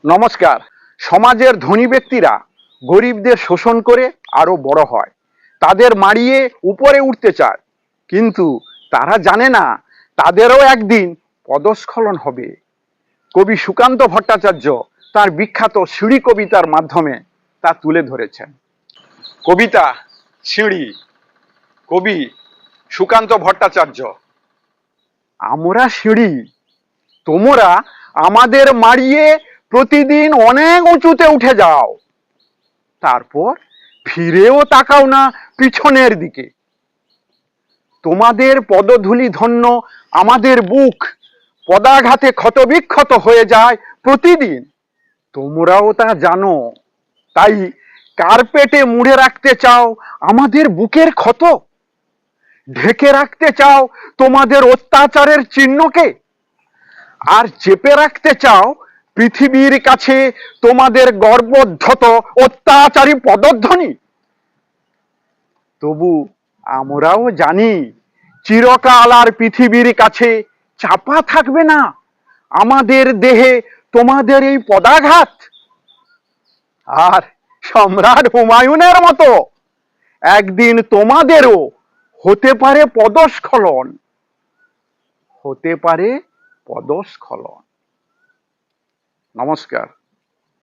নমস্কার। সমাজের ধনী ব্যক্তিরা গরিবদের শোষণ করে আরো বড় হয়, তাদের মারিয়ে উপরে উঠতে চায়, কিন্তু তারা জানে না তাদেরও একদিন পদস্খলন হবে। কবি সুকান্ত ভট্টাচার্য তার বিখ্যাত সিঁড়ি কবিতার মাধ্যমে তা তুলে ধরেছেন। কবিতা সিঁড়ি, কবি সুকান্ত ভট্টাচার্য। আমরা সিঁড়ি, তোমরা আমাদের মারিয়ে প্রতিদিন অনেক উঁচুতে উঠে যাও, তারপর ফিরেও তাকাও না পিছনের দিকে। তোমাদের পদধূলি ধন্য আমাদের বুক পদাঘাতে ক্ষতবিক্ষত হয়ে যায় প্রতিদিন, তোমরাও তা জানো। তাই কার্পেটে মুড়ে রাখতে চাও আমাদের বুকের ক্ষত, ঢেকে রাখতে চাও তোমাদের অত্যাচারের চিহ্নকে, আর চেপে রাখতে চাও পৃথিবীর কাছে তোমাদের গর্বদ্ধত অত্যাচারী পদধ্বনি। তবু আমরাও জানি চিরকাল আর পৃথিবীর কাছে চাপা থাকবে না আমাদের দেহে তোমাদের এই পদাঘাত। আর সম্রাট হুমায়ুনের মতো একদিন তোমাদেরও হতে পারে পদস্খলন, হতে পারে পদস্খলন। নমস্কার।